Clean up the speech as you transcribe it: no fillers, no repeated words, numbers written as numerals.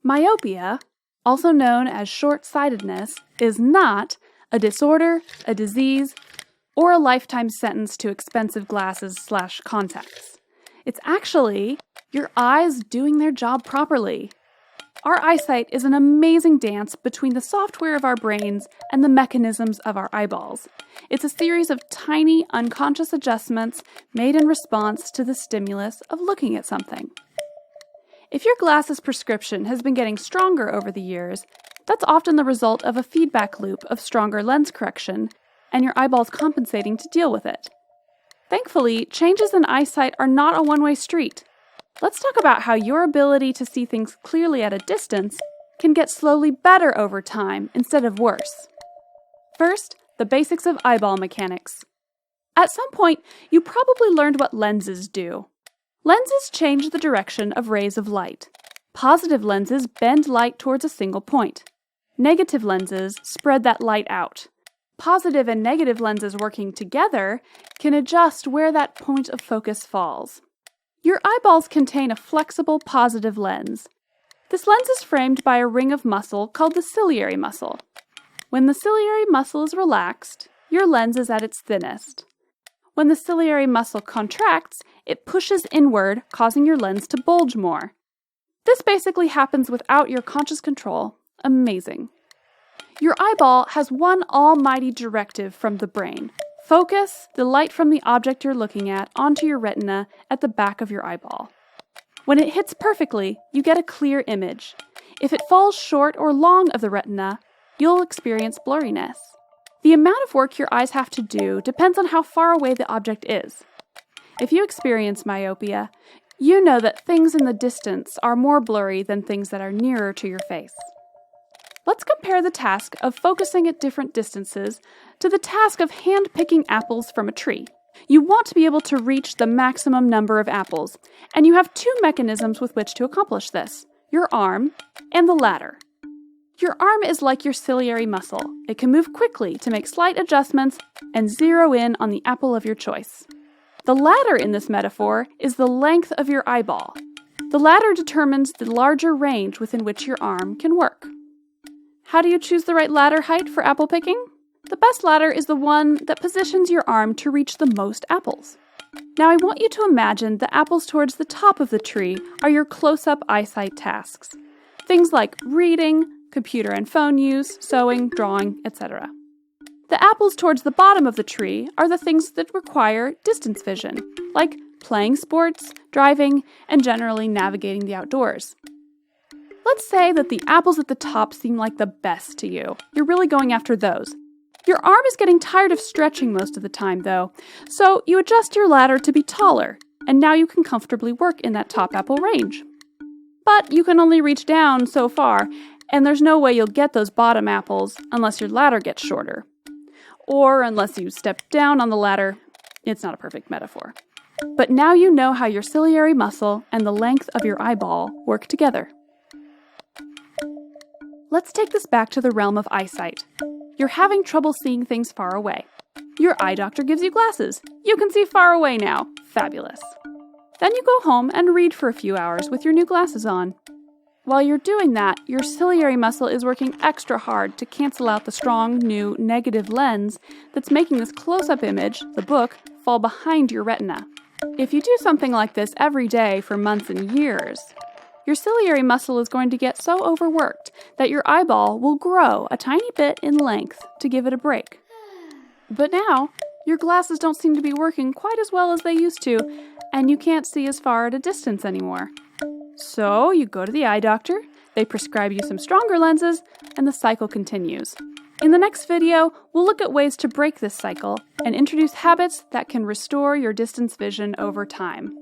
Myopia, also known as short-sightedness, is not a disorder, a disease, or a lifetime sentence to expensive glasses/contacts. It's actually your eyes doing their job properly. Our eyesight is an amazing dance between the software of our brains and the mechanisms of our eyeballs. It's a series of tiny, unconscious adjustments made in response to the stimulus of looking at something. If your glasses prescription has been getting stronger over the years, that's often the result of a feedback loop of stronger lens correction and your eyeballs compensating to deal with it. Thankfully, changes in eyesight are not a one-way street. Let's talk about how your ability to see things clearly at a distance can get slowly better over time instead of worse. First, the basics of eyeball mechanics. At some point, you probably learned what lenses do. Lenses change the direction of rays of light. Positive lenses bend light towards a single point. Negative lenses spread that light out. Positive and negative lenses working together can adjust where that point of focus falls. Your eyeballs contain a flexible positive lens. This lens is framed by a ring of muscle called the ciliary muscle. When the ciliary muscle is relaxed, your lens is at its thinnest. When the ciliary muscle contracts, it pushes inward, causing your lens to bulge more. This basically happens without your conscious control. Amazing. Your eyeball has one almighty directive from the brain. Focus the light from the object you're looking at onto your retina at the back of your eyeball. When it hits perfectly, you get a clear image. If it falls short or long of the retina, you'll experience blurriness. The amount of work your eyes have to do depends on how far away the object is. If you experience myopia, you know that things in the distance are more blurry than things that are nearer to your face. Let's compare the task of focusing at different distances to the task of hand-picking apples from a tree. You want to be able to reach the maximum number of apples, and you have two mechanisms with which to accomplish this: your arm and the ladder. Your arm is like your ciliary muscle. It can move quickly to make slight adjustments and zero in on the apple of your choice. The ladder in this metaphor is the length of your eyeball. The ladder determines the larger range within which your arm can work. How do you choose the right ladder height for apple picking? The best ladder is the one that positions your arm to reach the most apples. Now I want you to imagine the apples towards the top of the tree are your close-up eyesight tasks. Things like reading, computer and phone use, sewing, drawing, etc. The apples towards the bottom of the tree are the things that require distance vision, like playing sports, driving, and generally navigating the outdoors. Let's say that the apples at the top seem like the best to you. You're really going after those. Your arm is getting tired of stretching most of the time, though, so you adjust your ladder to be taller, and now you can comfortably work in that top apple range. But you can only reach down so far, and there's no way you'll get those bottom apples unless your ladder gets shorter. Or unless you step down on the ladder. It's not a perfect metaphor. But now you know how your ciliary muscle and the length of your eyeball work together. Let's take this back to the realm of eyesight. You're having trouble seeing things far away. Your eye doctor gives you glasses. You can see far away now. Fabulous. Then you go home and read for a few hours with your new glasses on. While you're doing that, your ciliary muscle is working extra hard to cancel out the strong, new, negative lens that's making this close-up image, the book, fall behind your retina. If you do something like this every day for months and years, your ciliary muscle is going to get so overworked that your eyeball will grow a tiny bit in length to give it a break. But now, your glasses don't seem to be working quite as well as they used to, and you can't see as far at a distance anymore. So you go to the eye doctor, they prescribe you some stronger lenses, and the cycle continues. In the next video, we'll look at ways to break this cycle and introduce habits that can restore your distance vision over time.